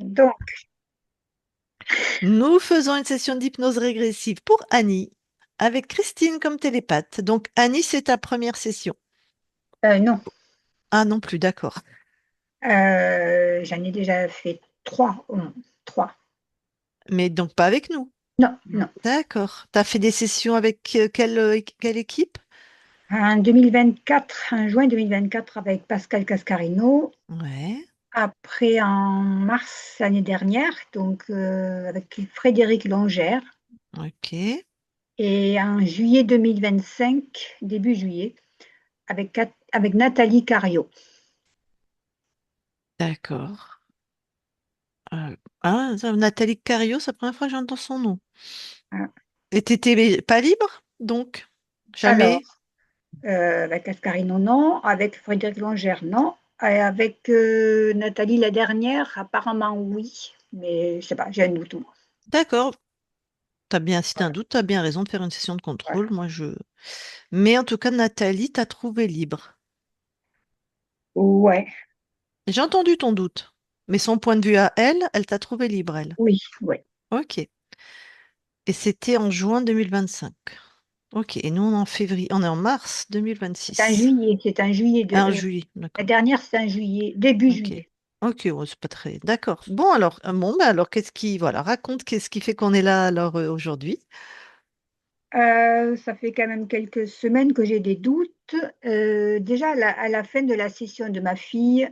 Donc, Nous faisons une session d'hypnose régressive pour Annie, avec Christine comme télépathe. Donc, Annie, c'est ta première session. non, Ah non plus, d'accord. j'en ai déjà fait trois au moins. Trois. Mais donc pas avec nous. Non, non. D'accord. T'as fait des sessions avec quelle équipe? En 2024, en juin 2024, avec Pascal Cascarino. Ouais, Après, en mars l'année dernière, donc avec Frédéric Longère. ok, Et en juillet 2025, début juillet, avec Nathalie Cario. d'accord. Nathalie Cario, c'est la première fois que j'entends son nom. Hein. Et t'étais pas libre, donc? Alors, Jamais? avec Cascarino, non. Avec Frédéric Longère, non. Et avec Nathalie, la dernière, apparemment, oui. Mais je sais pas, j'ai un doute. D'accord. T'as bien, si t'as un Voilà. doute, t'as bien raison de faire une session de Voilà. contrôle. Mais en tout cas, Nathalie t'a trouvé libre. Ouais, J'ai entendu ton doute. Mais son point de vue à elle, elle t'a trouvé libre, elle. oui, ouais. Ok. Et c'était en juin 2025. Ok. Et nous, on est en février, on est en mars C'est un 2026. juillet, c'est un juillet Ah, en juillet, la d'accord. dernière, c'est un juillet, début Ok. juillet. Ok, ouais, c'est pas très. D'accord. Bon, alors, qu'est-ce qui. Voilà, raconte qu'est-ce qui fait qu'on est là alors aujourd'hui. Ça fait quand même quelques semaines que j'ai des doutes. Déjà, à la fin de la session de ma fille,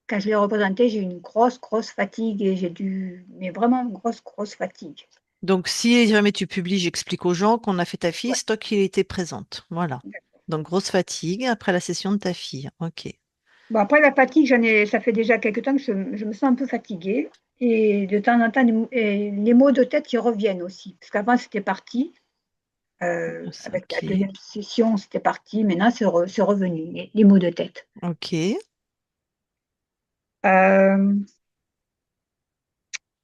quand je l'ai représentée, j'ai eu une grosse, grosse fatigue et j'ai dû, mais vraiment une grosse, grosse fatigue. Donc, si jamais tu publies, j'explique aux gens qu'on a fait ta fille, Ouais. c'est toi qui était présente. Voilà. Donc, grosse fatigue après la session de ta fille. Ok. Bon, après la fatigue, ça fait déjà quelques temps que je me sens un peu fatiguée et de temps en temps, les maux de tête qui reviennent aussi. Parce qu'avant, c'était parti. Avec la Ok. deuxième session, c'était parti. Maintenant, c'est revenu, les maux de tête. Ok. Euh,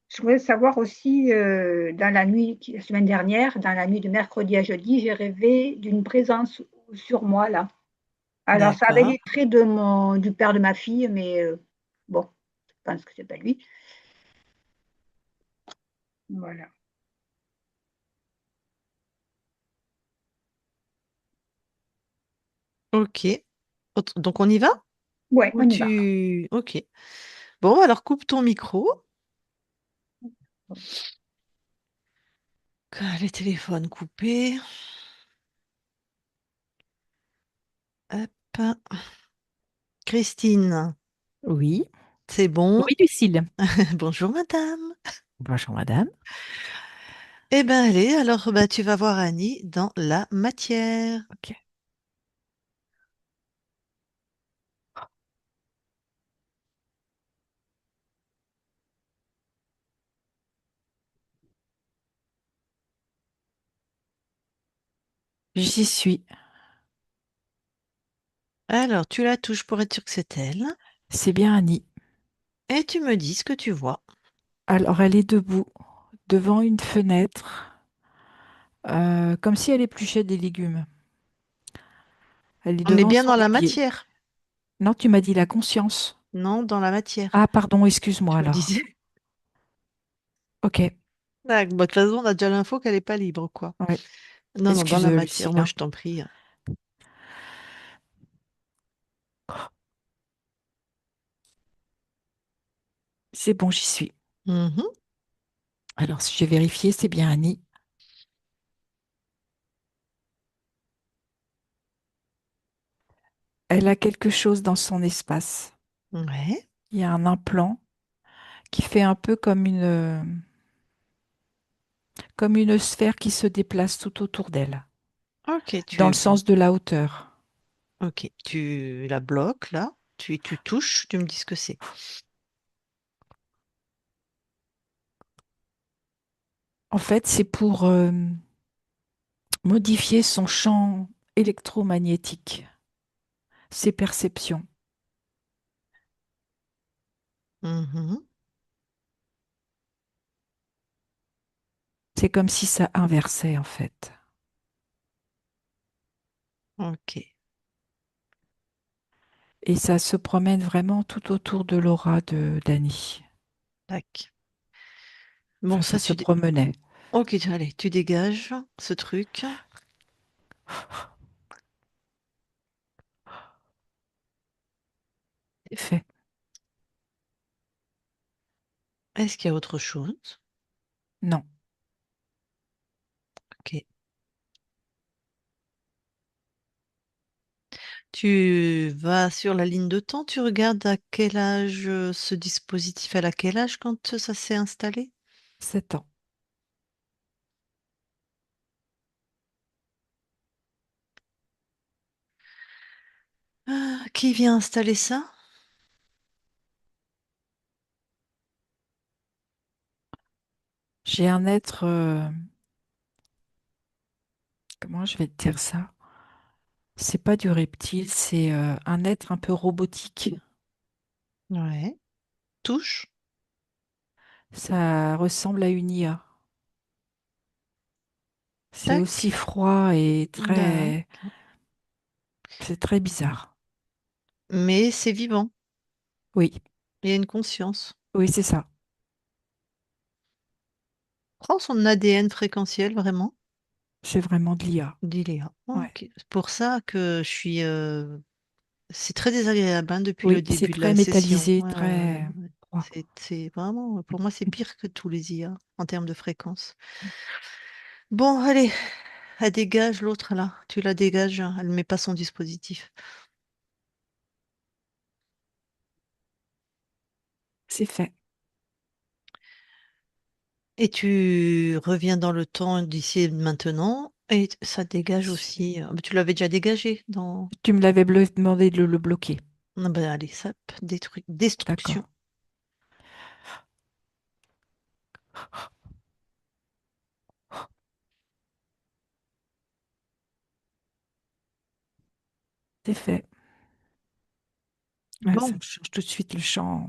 Je voulais savoir aussi, dans la nuit, la semaine dernière, dans la nuit de mercredi à jeudi, j'ai rêvé d'une présence sur moi, là. Alors, ça avait D'accord. les traits du père de ma fille, mais bon, je pense que c'est pas lui. Voilà. Ok. Donc, on y va? Ouais, Ou on y va. tu. Ok. Bon, alors coupe ton micro. Les téléphones coupés. Hop. Christine, Oui, c'est bon? oui, Lucille. Bonjour, madame. Bonjour, madame. Eh ben, allez, alors bah, tu vas voir Annie dans la matière. Ok. J'y suis. Alors, tu la touches pour être sûr que c'est elle. C'est bien Annie. Et tu me dis ce que tu vois. Alors, elle est debout devant une fenêtre, comme si elle épluchait des légumes. Elle est On est devant bien son dans la évier. matière. Non, tu m'as dit la conscience. Non, dans la matière. Ah, pardon, excuse-moi Je me alors. disais. Ok, Ah, bah, de toute façon, on a déjà l'info qu'elle n'est pas libre, quoi. ouais. Non, non, dans Excuse, la matière, Lucille, moi, hein. je t'en prie. C'est bon, j'y suis. Mhm. Alors, si j'ai vérifié, c'est bien Annie. Elle a quelque chose dans son espace. Ouais. Il y a un implant qui fait un peu comme une sphère qui se déplace tout autour d'elle, Ok, dans le sens de la hauteur. ok, tu la bloques là. Tu touches, tu me dis ce que c'est. En fait, c'est pour modifier son champ électromagnétique, ses perceptions. Mhm. C'est comme si ça inversait, en fait. Ok, Et ça se promène vraiment tout autour de l'aura de d'Annie. Tac. Bon, Enfin, ça ça, se promenait. Ok, allez, tu dégages ce truc. C'est fait. Est-ce qu'il y a autre chose? Non. Ok. Tu vas sur la ligne de temps, tu regardes à quel âge ce dispositif, elle a quel âge quand ça s'est installé? 7 ans. Ah, qui vient installer ça? J'ai un être, comment je vais te dire ça? C'est pas du reptile, c'est un être un peu robotique. Ouais. Touche. Ça ressemble à une IA. C'est aussi Tac. froid et très... D'accord. C'est très bizarre. Mais c'est vivant. Oui, Il y a une conscience. oui, c'est ça. Prends son ADN fréquentiel, vraiment. C'est vraiment de l'IA. D'Iléa. Ouais. Ok. C'est pour ça que je suis. C'est très désagréable hein, depuis le Oui, c'est début de très la session. métallisé, Ouais, ouais, ouais, très ouais. froid. C'est vraiment, pour moi, c'est pire que tous les IA en termes de fréquence. Bon, allez, elle dégage l'autre là. Tu la dégages, hein, elle ne met pas son dispositif. C'est fait. Et tu reviens dans le temps d'ici et de maintenant. Et ça dégage aussi. Mais tu l'avais déjà dégagé dans. Tu me l'avais demandé de le bloquer. Ah ben, allez, ça, destruction. D'accord. C'est fait. Ouais, ça Bon, me change tout de suite le champ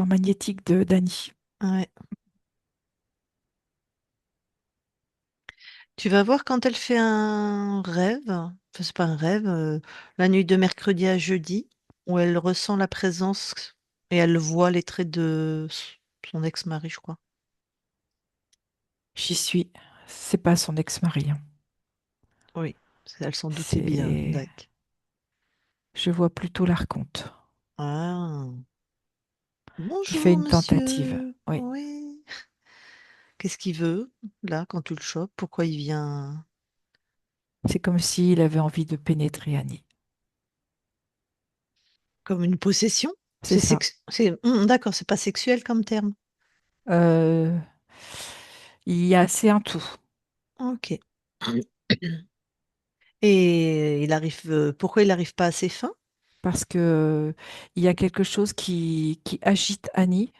magnétique de d'Annie. ouais. Tu vas voir quand elle fait un rêve, enfin c'est pas un rêve, la nuit de mercredi à jeudi, où elle ressent la présence et elle voit les traits de son ex-mari, je crois. J'y suis. C'est pas son ex-mari, hein. Oui, elle s'en doutait bien. C'est, D'accord. je vois plutôt l'archonte Ah, qui fait bonjour, une tentative. monsieur. Oui. Oui. Qu'est-ce qu'il veut, là, quand tu le chopes? Pourquoi il vient C'est comme s'il avait envie de pénétrer Annie. comme une possession? C'est ça. D'accord, c'est pas sexuel comme terme. Euh, c'est un tout. Ok. Et pourquoi il n'arrive pas à ses fins? Parce que il y a quelque chose qui agite Annie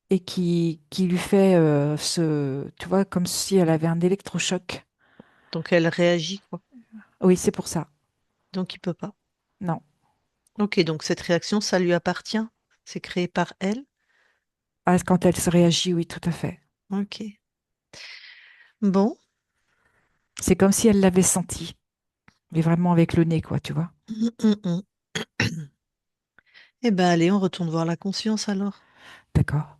et qui lui fait tu vois, comme si elle avait un électrochoc. Donc elle réagit, quoi. Oui, c'est pour ça. Donc il peut pas. Non. Ok, donc cette réaction, ça lui appartient. C'est créé par elle. Ah, quand elle se réagit, oui, tout à fait. Ok. Bon. C'est comme si elle l'avait senti, mais vraiment avec le nez, quoi, tu vois. Hum, hum, hum. Eh ben allez, on retourne voir la conscience alors. D'accord.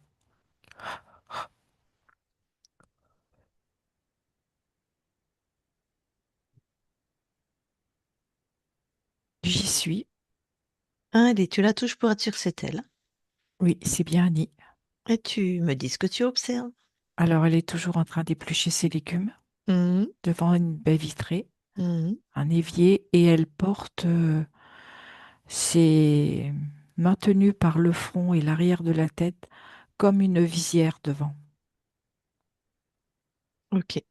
J'y suis. Allez, tu la touches pour être sûr que c'est elle. Oui, c'est bien Annie. Et tu me dis ce que tu observes. Alors, elle est toujours en train d'éplucher ses légumes Hum, devant une baie vitrée, hum. un évier, et elle porte ses mains tenues par le front et l'arrière de la tête comme une visière devant. Ok.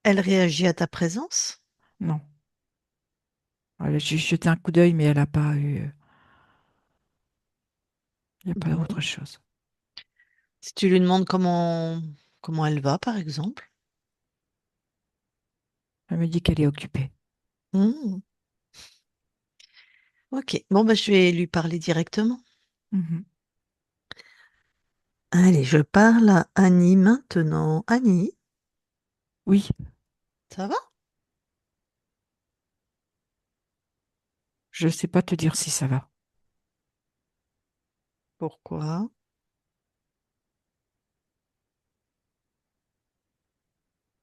Elle réagit à ta présence. Non. Elle a juste jeté un coup d'œil, mais elle n'a pas eu. Il n'y a pas Bon. autre chose. Si tu lui demandes comment elle va, par exemple. Elle me dit qu'elle est occupée. Hum. Ok. Bon, bah, je vais lui parler directement. Mhm. Allez, je parle à Annie maintenant. Annie, Oui, ça va? je ne sais pas te dire si ça va. Pourquoi?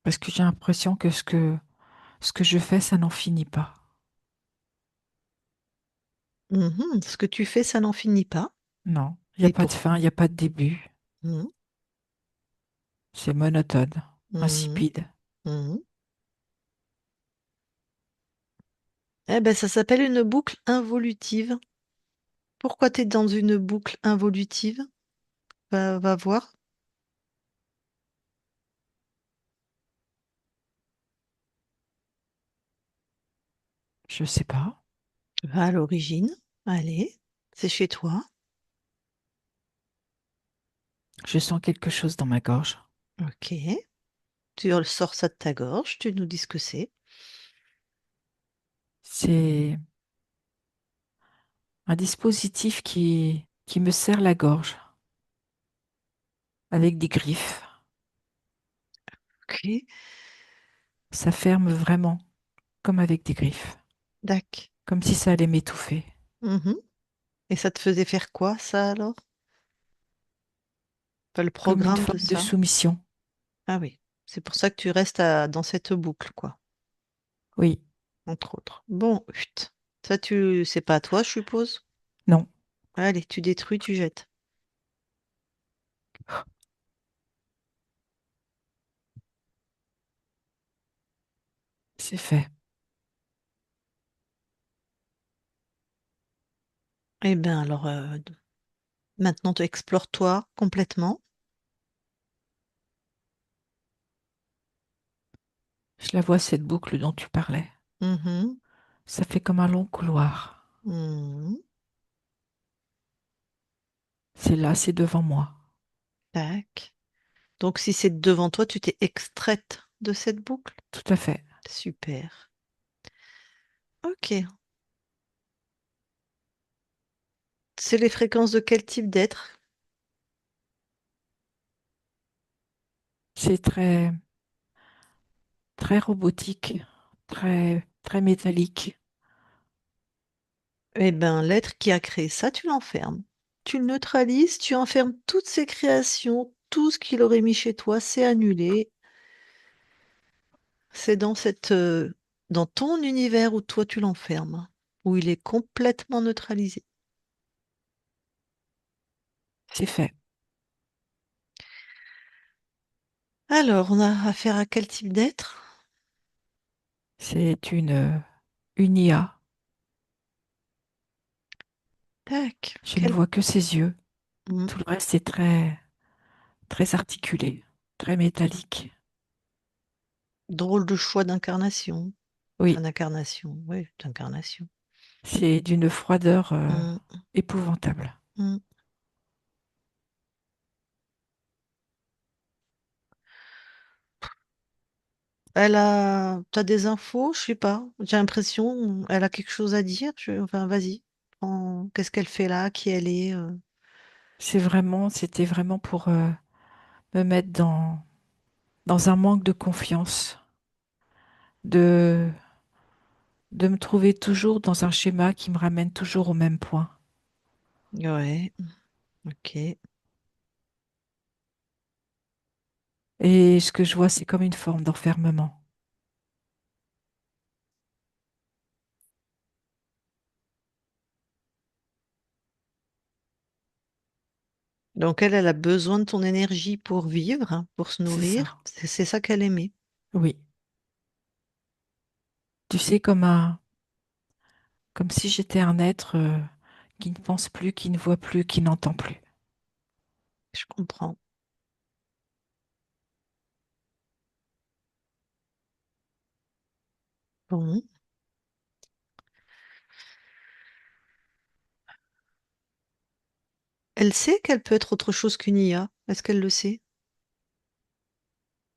Parce que j'ai l'impression que ce que je fais, ça n'en finit pas. Ce que tu fais, ça n'en finit pas. Non, il n'y a Et pas de pour... fin, il n'y a pas de début. Mhm, C'est monotone, mhm, insipide. mhm. Eh ben, ça s'appelle une boucle involutive. Pourquoi tu es dans une boucle involutive? Va voir. Je sais pas. Va à l'origine. Allez, c'est chez toi. Je sens quelque chose dans ma gorge. Ok. Tu sors ça de ta gorge, tu nous dis ce que c'est. C'est un dispositif qui me serre la gorge avec des griffes. Ok. Ça ferme vraiment comme avec des griffes, Dac. comme si ça allait m'étouffer, Mhm. Et ça te faisait faire quoi, ça, alors? Pas le comme une programme de forme de ça? soumission. Ah oui. C'est pour ça que tu restes dans cette boucle, quoi, Oui, entre autres. Bon, chut. Ça, c'est pas à toi, je suppose. non, Allez, tu détruis, tu jettes. c'est fait. Eh bien, alors, maintenant, tu explores toi complètement. Je la vois, cette boucle dont tu parlais. Mhm. Ça fait comme un long couloir. Mhm. C'est là, c'est devant moi. Tac. Donc, si c'est devant toi, tu t'es extraite de cette boucle. Tout à fait. Super. Ok. C'est les fréquences de quel type d'être? C'est très, très robotique, très, très métallique. Eh bien, l'être qui a créé ça, tu l'enfermes. Tu le neutralises, tu enfermes toutes ses créations, tout ce qu'il aurait mis chez toi, c'est annulé. C'est dans ton univers où toi tu l'enfermes, où il est complètement neutralisé. C'est fait. Alors, on a affaire à quel type d'être? C'est une IA. Tac. Je ne vois que ses yeux. Hmm, Tout le reste est très, très articulé, très métallique. drôle de choix d'incarnation. Oui, Enfin, d'incarnation, oui, d'incarnation. c'est d'une froideur Hmm, épouvantable. hmm. T'as des infos? Je sais pas. J'ai l'impression, elle a quelque chose à dire. Enfin, vas-y. Qu'est-ce qu'elle fait là? Qui elle est? C'était vraiment pour me mettre dans un manque de confiance, de, de me trouver toujours dans un schéma qui me ramène toujours au même point. Ouais, ok. Et ce que je vois, c'est comme une forme d'enfermement. Donc elle a besoin de ton énergie pour vivre, hein, pour se C'est nourrir. ça. C'est ça qu'elle aimait. Oui. Tu sais, comme si j'étais un être qui ne pense plus, qui ne voit plus, qui n'entend plus. Je comprends. Bon. Elle sait qu'elle peut être autre chose qu'une IA. Est-ce qu'elle le sait?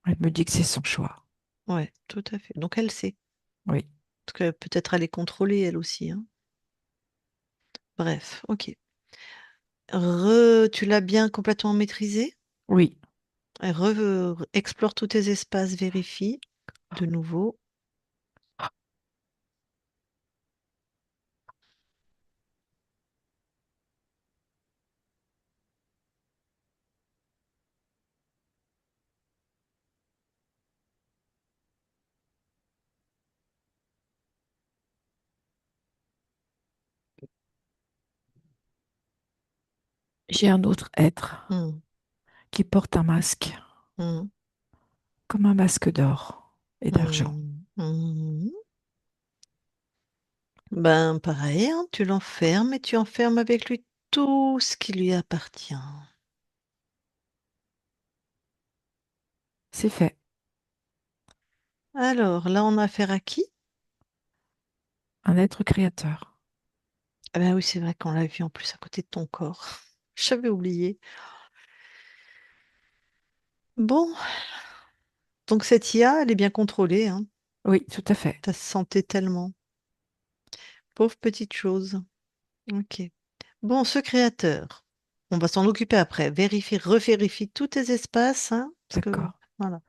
Elle me dit que c'est son choix. Ouais, tout à fait. Donc elle sait. Oui. Parce que peut-être elle est contrôlée elle aussi, hein. Bref, ok. Tu l'as bien complètement maîtrisée? Oui. Explore tous tes espaces, vérifie de nouveau. J'ai un autre être Hmm, qui porte un masque, hmm, comme un masque d'or et d'argent. hmm, hmm. Ben, pareil, hein, tu l'enfermes et tu enfermes avec lui tout ce qui lui appartient. C'est fait. Alors, là, on a affaire à qui? Un être créateur. Ah ben oui, c'est vrai qu'on l'a vu en plus à côté de ton corps. J'avais oublié. Bon, donc cette IA, elle est bien contrôlée, hein. Oui, tout à fait. T'as senté tellement. Pauvre petite chose. Ok. Bon, ce créateur, on va s'en occuper après. Vérifie, revérifie tous tes espaces, hein, parce que D'accord. voilà.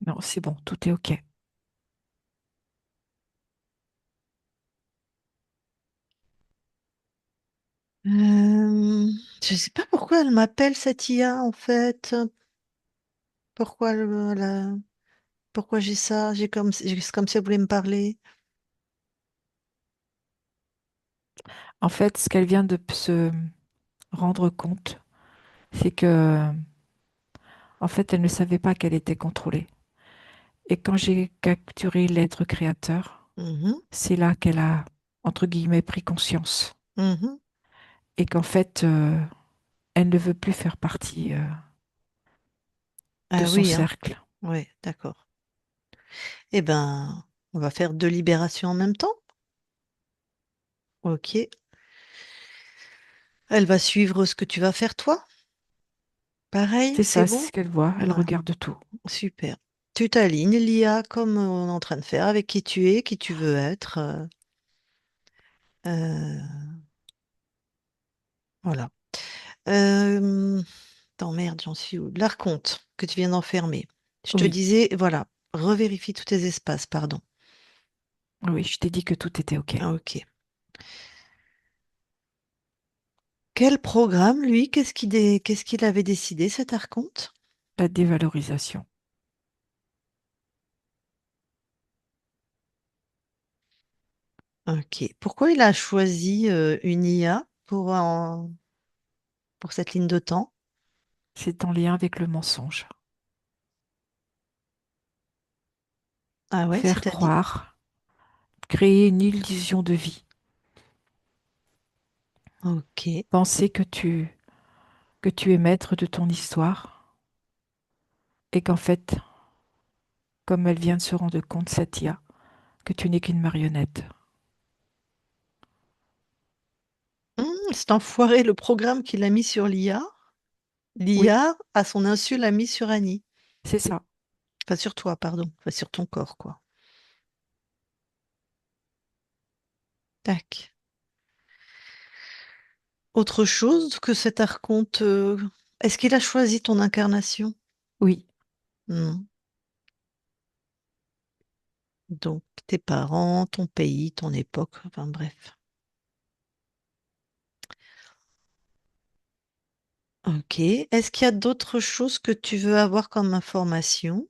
Non, c'est bon, tout est OK. Euh, je sais pas pourquoi elle m'appelle cette IA en fait. Pourquoi pourquoi j'ai ça? C'est comme si elle voulait me parler. En fait, ce qu'elle vient de se rendre compte, c'est que, en fait, elle ne savait pas qu'elle était contrôlée. Et quand j'ai capturé l'être créateur, Mhm, c'est là qu'elle a, entre guillemets, pris conscience. mhm. Et qu'en fait, elle ne veut plus faire partie, de Ah son oui, hein. cercle. Ouais, d'accord. Eh ben, on va faire deux libérations en même temps. Ok. Elle va suivre ce que tu vas faire toi. Pareil, C'est c'est ça, c'est bon? ce qu'elle voit. Elle Ouais, regarde tout. super. Tu t'alignes, l'IA, comme on est en train de faire, avec qui tu es, qui tu veux être. Euh, voilà. Euh, Attends, merde, j'en suis où? L'archonte que tu viens d'enfermer. Je te Oui, disais, voilà, revérifie tous tes espaces, pardon. oui, je t'ai dit que tout était OK. Ah, ok. Quel programme, lui, qu'est-ce qu'il avait décidé, cet archonte? La dévalorisation. Ok. Pourquoi il a choisi une IA pour cette ligne de temps? C'est en lien avec le mensonge. Ah ouais, Faire c'est-à-dire? croire, créer une illusion de vie. Ok. Penser que tu es maître de ton histoire et qu'en fait, comme elle vient de se rendre compte, cette IA, que tu n'es qu'une marionnette. Cet enfoiré, le programme qu'il a mis sur l'IA, Oui, l'IA, à son insu, l'a mis sur Annie. c'est ça. Enfin, sur toi, pardon. Enfin, sur ton corps, quoi. Tac. Autre chose que cet archonte, est-ce qu'il a choisi ton incarnation? Oui, Non. Donc, tes parents, ton pays, ton époque, enfin bref. Ok. Est-ce qu'il y a d'autres choses que tu veux avoir comme information?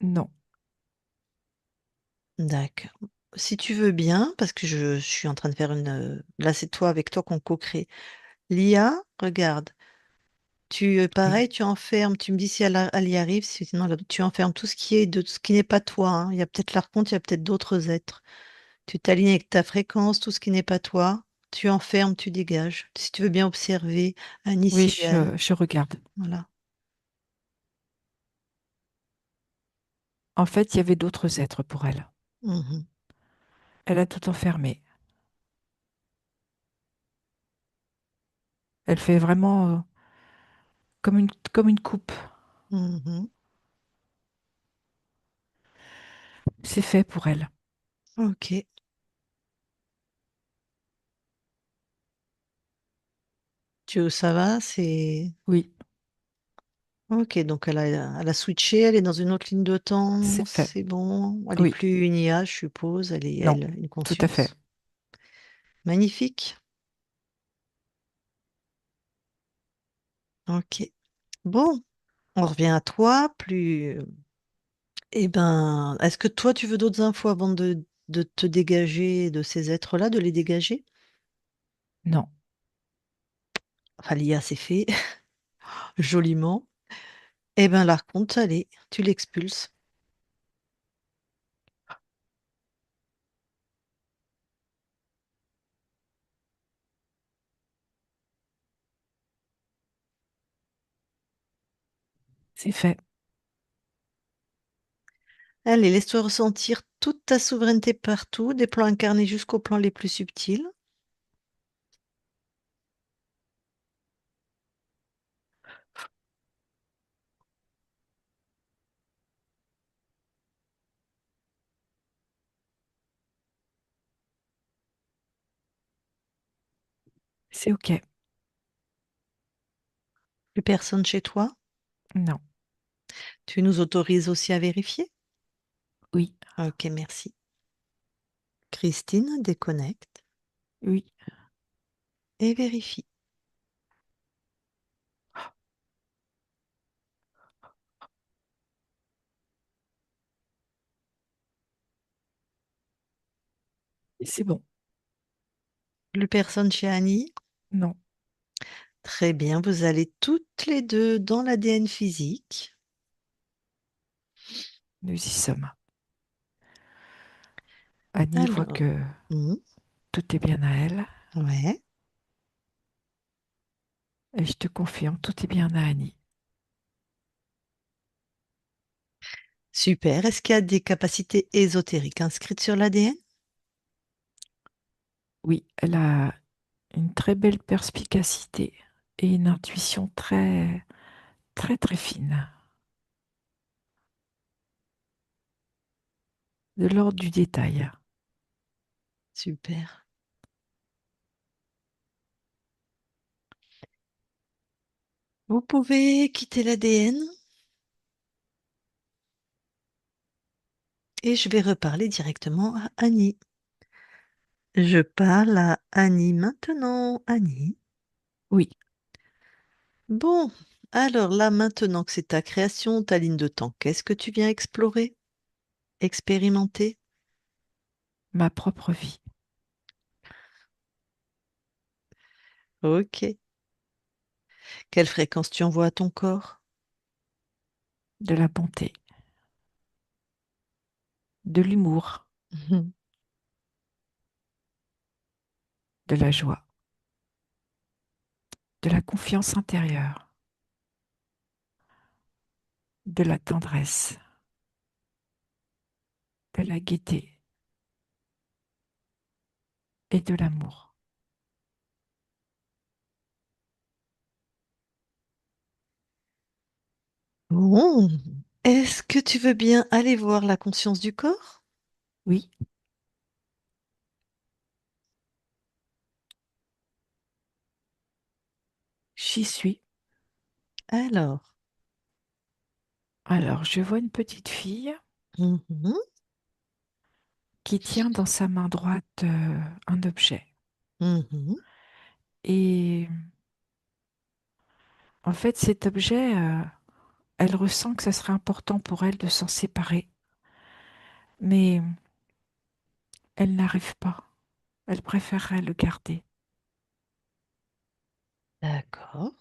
non, D'accord. Si tu veux bien, parce que je suis en train de faire une... Là, c'est toi avec toi qu'on co-crée. L'IA, regarde. oui. Pareil, tu enfermes, tu me dis si elle y arrive, sinon tu enfermes tout ce qui est de ce qui n'est pas toi, hein. Il y a peut-être l'archonte, il y a peut-être d'autres êtres. Tu t'alignes avec ta fréquence, tout ce qui n'est pas toi, tu enfermes, tu dégages. Si tu veux bien observer Annie Oui, Sibel, je regarde. voilà. En fait, il y avait d'autres êtres pour elle. Mhm, Elle a tout enfermé. Elle fait vraiment comme une coupe. mhm. C'est fait pour elle. Ok. Tu vois où ça va? C'est... Oui, Ok, donc elle a switché, elle est dans une autre ligne de temps, c'est fait. c'est bon. Elle est Oui, plus une IA, je suppose, elle est non, elle, une tout à fait. conscience. Magnifique. Ok. Bon, on revient à toi, plus Eh ben, est-ce que toi, tu veux d'autres infos avant de te dégager de ces êtres-là, de les dégager? Non, Enfin, l'IA, c'est fait, joliment. Eh ben, l'archonte, allez, tu l'expulses. c'est fait. Allez, laisse-toi ressentir toute ta souveraineté partout, des plans incarnés jusqu'aux plans les plus subtils. C'est OK. Plus personne chez toi. Non, Tu nous autorises aussi à vérifier? oui, Ok, merci. Christine, déconnecte oui, et vérifie. c'est bon. Plus personne chez Annie. Non, Très bien, vous allez toutes les deux dans l'ADN physique. nous y sommes. Annie voit Alors, que hmm, tout est bien à elle. ouais, Et je te confirme, tout est bien à Annie. super. Est-ce qu'il y a des capacités ésotériques inscrites sur l'ADN? Oui, elle a une très belle perspicacité et une intuition très, très, très fine, de l'ordre du détail. Super. Vous pouvez quitter l'ADN et je vais reparler directement à Annie. Je parle à Annie maintenant. Annie. Oui, Bon, alors là, maintenant que c'est ta création, ta ligne de temps, qu'est-ce que tu viens explorer, expérimenter? ma propre vie, Ok. Quelle fréquence tu envoies à ton corps? de la bonté, de l'humour, Mhm. de la joie, de la confiance intérieure, de la tendresse, de la gaieté et de l'amour. Bon, est-ce que tu veux bien aller voir la conscience du corps? Oui, j'y suis. Alors, Alors, je vois une petite fille mhm, qui tient dans sa main droite un objet. mhm, Et en fait, cet objet, elle ressent que ça serait important pour elle de s'en séparer, mais elle n'arrive pas. Elle préférerait le garder. d'accord.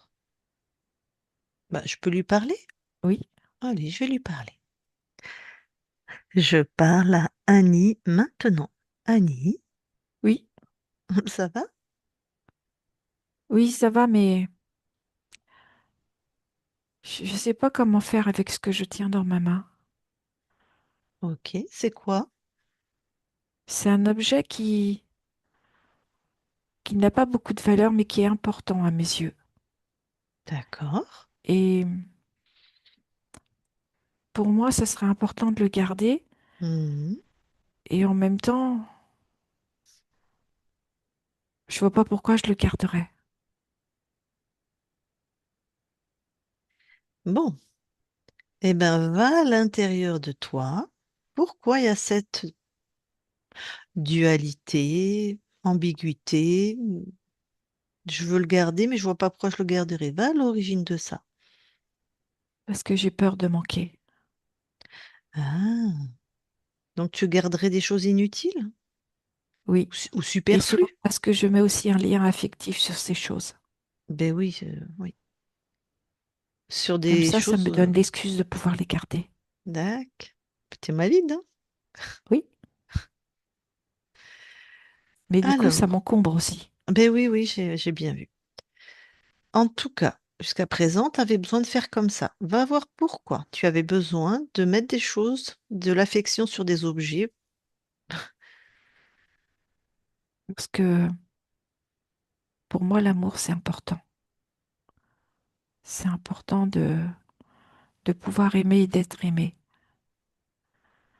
Bah, je peux lui parler? Oui, Allez, je vais lui parler. Je parle à Annie maintenant. Annie, oui, ça va? oui, ça va, mais je ne sais pas comment faire avec ce que je tiens dans ma main. Ok, c'est quoi? C'est un objet qui n'a pas beaucoup de valeur, mais qui est important à mes yeux. D'accord. Et pour moi, ça serait important de le garder. Mhm. Et en même temps, je vois pas pourquoi je le garderais. Bon, eh ben, va à l'intérieur de toi. Pourquoi il y a cette dualité, ambiguïté? Je veux le garder, mais je vois pas pourquoi je le garderai. Va à l'origine de ça. Parce que j'ai peur de manquer. Ah, donc tu garderais des choses inutiles Oui. ou Et souvent superflues? parce que je mets aussi un lien affectif sur ces choses. Ben oui, oui. Sur Comme des ça me choses. donne l'excuse de pouvoir les garder. Dac. T'es malide, hein? Oui. Mais du coup, ça Alors, m'encombre aussi. ben oui, oui, j'ai bien vu. En tout cas, jusqu'à présent, tu avais besoin de faire comme ça. Va voir pourquoi. Tu avais besoin de mettre des choses, de l'affection sur des objets. Parce que pour moi, l'amour, c'est important. C'est important de pouvoir aimer et d'être aimé.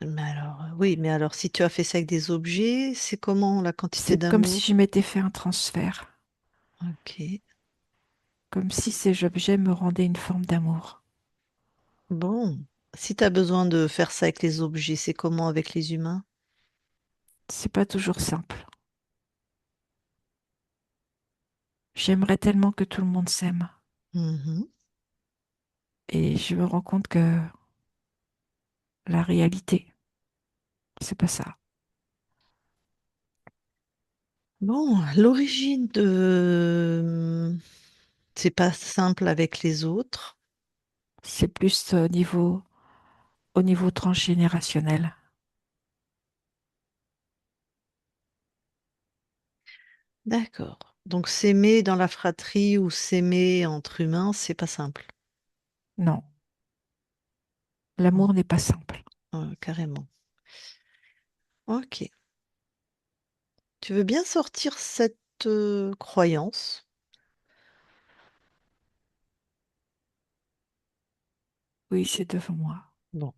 Mais alors, oui, mais alors si tu as fait ça avec des objets, c'est comment la quantité C'est comme si d'amour? je m'étais fait un transfert. Ok. Comme si ces objets me rendaient une forme d'amour. Bon. Si tu as besoin de faire ça avec les objets, c'est comment avec les humains? C'est pas toujours simple. J'aimerais tellement que tout le monde s'aime. Mhm. Et je me rends compte que la réalité, c'est pas ça. Bon, l'origine de... C'est pas simple avec les autres. C'est plus au niveau transgénérationnel. D'accord. Donc s'aimer dans la fratrie ou s'aimer entre humains, c'est pas simple. Non, Mm. l'amour n'est pas simple. Carrément. Ok. Tu veux bien sortir cette croyance? Oui, c'est devant moi. Bon.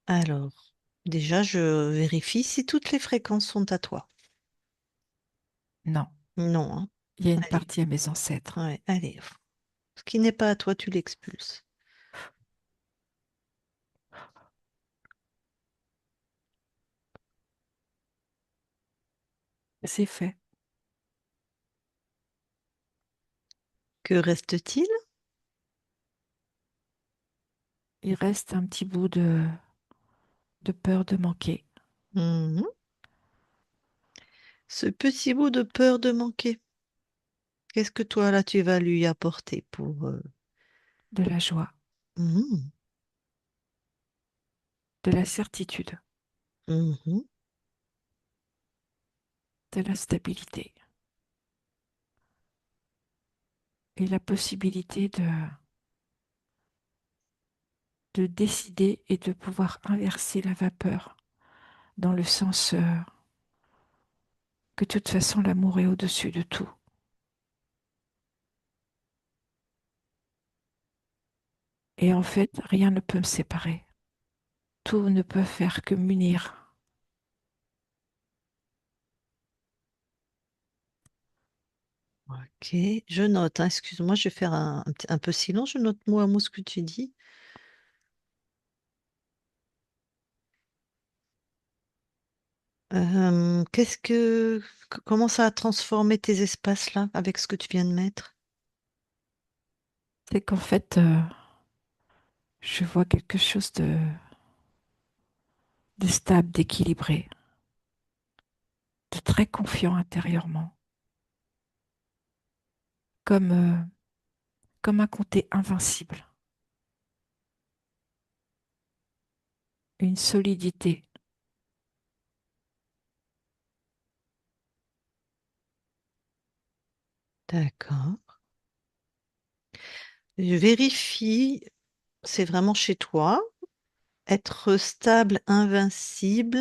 Alors, déjà, je vérifie si toutes les fréquences sont à toi. Non, Non, hein. il y a une Allez. partie à mes ancêtres. Ouais, allez. Ce qui n'est pas à toi, tu l'expulses. C'est fait. Que reste-t-il? Il reste un petit bout de peur de manquer, Mhm. Ce petit bout de peur de manquer. Qu'est-ce que toi, là, tu vas lui apporter pour... de la joie, Mhm. de la certitude, Mhm. de la stabilité et la possibilité de décider et de pouvoir inverser la vapeur dans le sens que de toute façon l'amour est au-dessus de tout. Et en fait, rien ne peut me séparer. Tout ne peut faire que m'unir. Ok, je note, hein. Excuse-moi, je vais faire un peu silence. Je note mot à mot ce que tu dis. Comment ça a transformé tes espaces là avec ce que tu viens de mettre? C'est qu'en fait, je vois quelque chose de stable, d'équilibré, de très confiant intérieurement, comme, comme un comté invincible, une solidité. D'accord. Je vérifie, c'est vraiment chez toi. Être stable, invincible,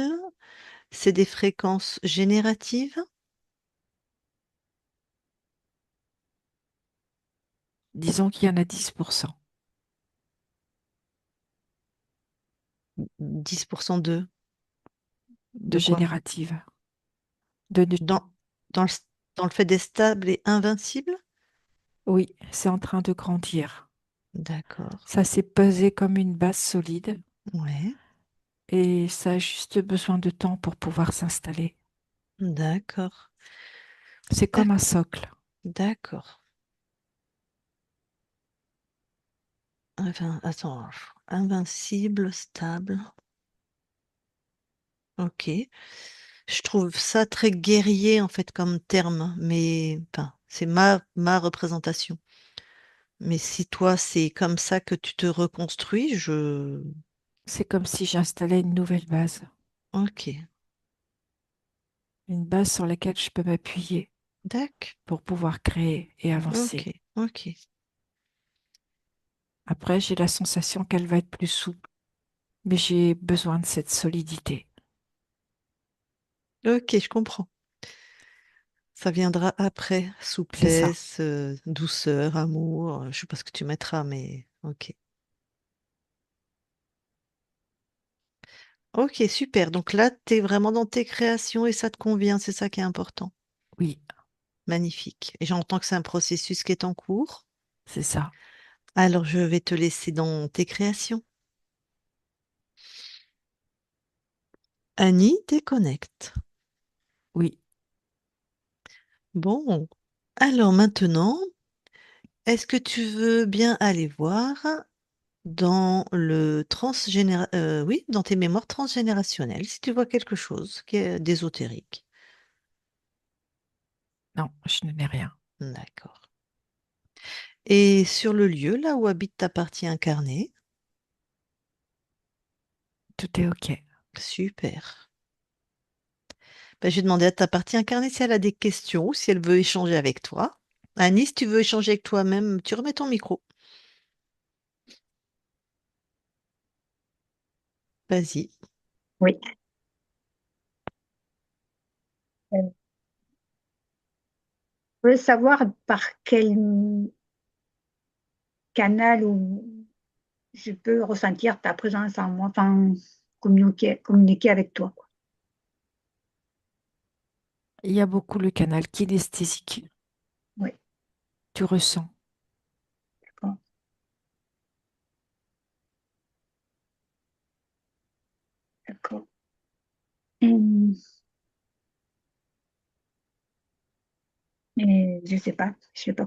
c'est des fréquences génératives? Disons qu'il y en a 10% 10% de de quoi? générative. De... Dans, dans le, dans le fait d'être stable et invincible? Oui, c'est en train de grandir. D'accord. Ça s'est pesé comme une base solide Ouais. et ça a juste besoin de temps pour pouvoir s'installer. D'accord. C'est comme un socle. D'accord. Enfin, attends, invincible, stable. Ok. Je trouve ça très guerrier en fait comme terme, mais enfin, c'est ma représentation. Mais si toi, c'est comme ça que tu te reconstruis, je... C'est comme si j'installais une nouvelle base, Ok. une base sur laquelle je peux m'appuyer D'accord. pour pouvoir créer et Ok. avancer. Ok. Après, j'ai la sensation qu'elle va être plus souple, mais j'ai besoin de cette solidité. Ok, je comprends. Ça viendra après. C'est ça. Souplesse, douceur, amour. Je sais pas ce que tu mettras, mais ok. Ok, super. Donc là, tu es vraiment dans tes créations et ça te convient. C'est ça qui est important. Oui, Magnifique. Et j'entends que c'est un processus qui est en cours. c'est ça. Alors, je vais te laisser dans tes créations. Annie déconnecte. Oui. Bon. Alors maintenant, est-ce que tu veux bien aller voir dans oui, dans tes mémoires transgénérationnelles, si tu vois quelque chose qui est d'ésotérique. Non, je ne mets rien. D'accord. Et sur le lieu, là où habite ta partie incarnée, Tout est OK. super. Ben, je vais demander à ta partie incarnée si elle a des questions ou si elle veut échanger avec toi. Annie, si tu veux échanger avec toi-même, tu remets ton micro. Vas-y. Oui. Je veux savoir par quel canal où je peux ressentir ta présence en moi, enfin, communiquer avec toi, quoi. Il y a beaucoup le canal kinesthésique. Oui, Tu ressens. d'accord. D'accord. Hum, Et je sais pas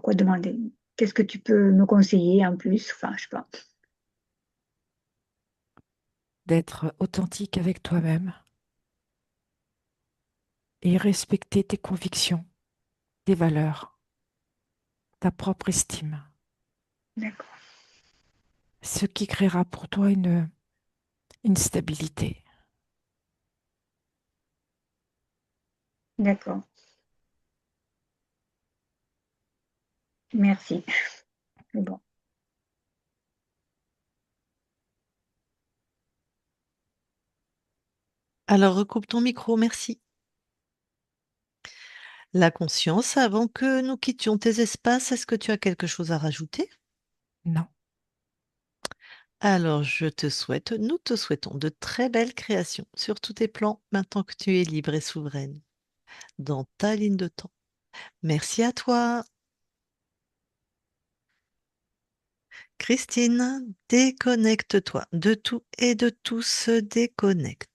quoi demander. Qu'est-ce que tu peux me conseiller en plus? Enfin, je sais pas. D'être authentique avec toi-même et respecter tes convictions, tes valeurs, ta propre estime. D'accord, Ce qui créera pour toi une stabilité. d'accord. Merci. C'est bon. Alors, recoupe ton micro, merci. La conscience, avant que nous quittions tes espaces, est-ce que tu as quelque chose à rajouter? Non, Alors, nous te souhaitons de très belles créations sur tous tes plans, maintenant que tu es libre et souveraine, dans ta ligne de temps. Merci à toi, Christine. Déconnecte-toi de tout et de tout se déconnecte.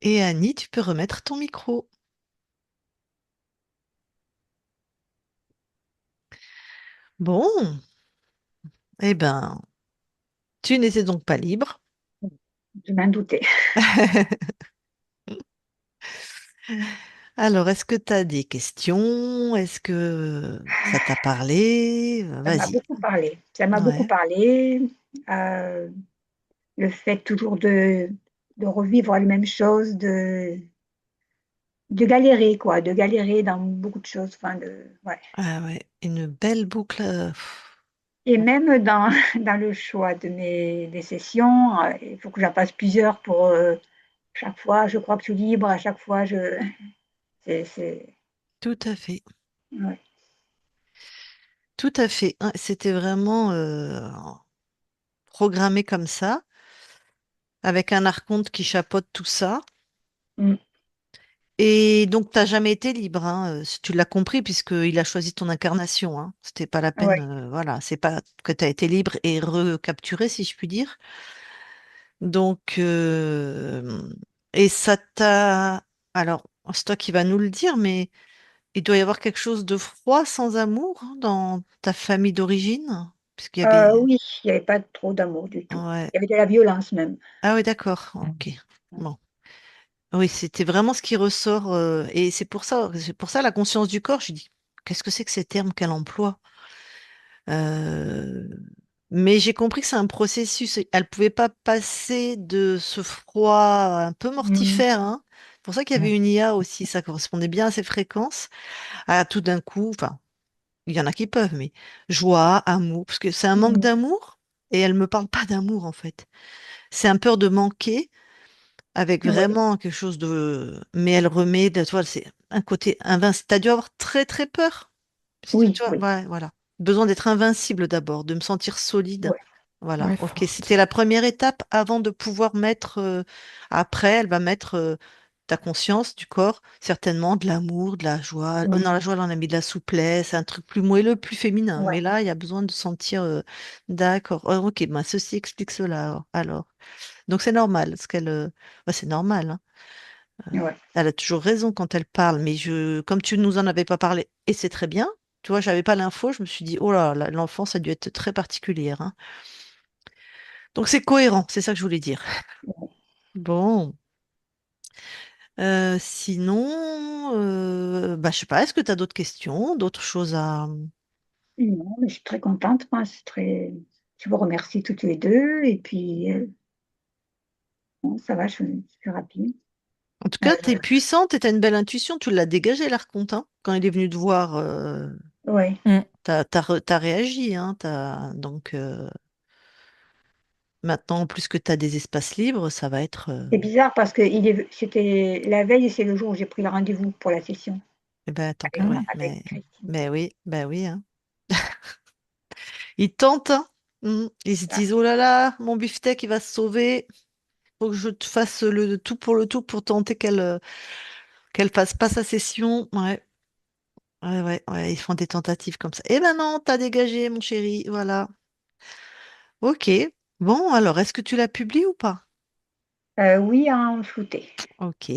Et Annie, tu peux remettre ton micro. Bon, eh ben, tu n'étais donc pas libre. Je m'en doutais. Alors, est-ce que tu as des questions? Est-ce que ça t'a parlé? Ça m'a Vas-y. beaucoup parlé. Ça m'a beaucoup Ouais. parlé. Euh, le fait toujours de revivre les mêmes choses, de galérer, quoi, de galérer dans beaucoup de choses. Enfin, ouais. Ah ouais, une belle boucle. Et même dans, dans le choix de des sessions, il faut que j'en fasse plusieurs pour chaque fois. Je crois que je suis libre. À chaque fois, c'est, Tout à fait. ouais. Tout à fait. Hein, c'était vraiment programmé comme ça, avec un archonte qui chapeaute tout ça. Mm. Et donc, tu n'as jamais été libre, hein, si tu l'as compris, puisqu'il a choisi ton incarnation. Hein. C'était pas la peine, Ouais. voilà, c'est pas que tu as été libre et recapturé, si je puis dire. Donc, et ça t'a... Alors, c'est toi qui vas nous le dire, mais il doit y avoir quelque chose de froid sans amour hein, dans ta famille d'origine, puisqu'il y avait. Oui, il n'y avait pas trop d'amour du tout. Ouais. Il y avait de la violence même. Ah oui, d'accord. Ok. Bon. Oui, c'était vraiment ce qui ressort. Et c'est pour ça la conscience du corps. Je dis, qu'est-ce que c'est que ces termes qu'elle emploie? Euh, Mais j'ai compris que c'est un processus. Elle pouvait pas passer de ce froid un peu Mhm. mortifère, hein. C'est pour ça qu'il y avait une IA aussi. Ça correspondait bien à ses fréquences. À tout d'un coup, enfin, il y en a qui peuvent, mais joie, amour, parce que c'est un manque Mhm. d'amour. Et elle me parle pas d'amour en fait. C'est un peur de manquer avec Oui, vraiment quelque chose de. Mais elle remet, de, tu vois, c'est un côté invincible. T'as dû avoir très très peur. Parce que, tu oui, vois, oui, ouais, voilà. Besoin d'être invincible d'abord, de me sentir solide. oui, Voilà, Ouais, ok. forte. C'était la première étape avant de pouvoir mettre. Après, elle va mettre ta conscience du corps, certainement de l'amour, de la joie. Non, oui, la joie, elle en a mis de la souplesse, un truc plus moelleux, plus féminin. ouais, Mais là, il y a besoin de sentir. D'accord. Oh, ok, bah, ceci explique cela. Alors. Donc c'est normal, ce qu'elle. Ouais, c'est normal, hein. ouais. Elle a toujours raison quand elle parle, mais comme tu nous en avais pas parlé, et c'est très bien, tu vois, j'avais pas l'info, je me suis dit, oh là, l'enfance a dû être très particulière, hein. Donc c'est cohérent, c'est ça que je voulais dire. Bon, sinon, bah, je sais pas, est-ce que tu as d'autres questions, d'autres choses à. Non, mais je suis très contente, moi, je vous remercie toutes les deux et puis, bon, ça va, je suis rapide. En tout cas, tu es Euh, puissante et tu as une belle intuition, tu l'as dégagé, l'Arconte, hein. Quand il est venu te voir, ouais. Mm. t'as réagi, hein, donc maintenant, plus que tu as des espaces libres, ça va être. C'est bizarre parce que c'était la veille et c'est le jour où j'ai pris le rendez-vous pour la session Eh ben, tant Ah pis, ouais. avec Christine. mais oui, hein. Ils tentent, hein. Ils se Ah, disent, oh là là, mon beefsteak, il va se sauver. Faut que je te fasse le tout pour tenter qu'elle fasse pas sa session. Ouais, ouais, ouais, ouais, ils font des tentatives comme ça. Eh ben non, t'as dégagé, mon chéri, voilà. Ok. Bon, alors, est-ce que tu l'as publié ou pas? oui, en flouté. Ok,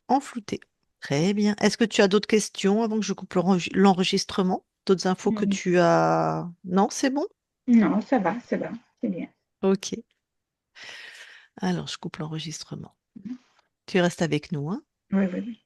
en flouté. Très bien. Est-ce que tu as d'autres questions avant que je coupe l'enregistrement? D'autres infos que Mm. tu as. Non, c'est bon? Non, ça va, c'est bien. Ok. Alors, je coupe l'enregistrement. Tu restes avec nous, hein? Oui, oui, oui.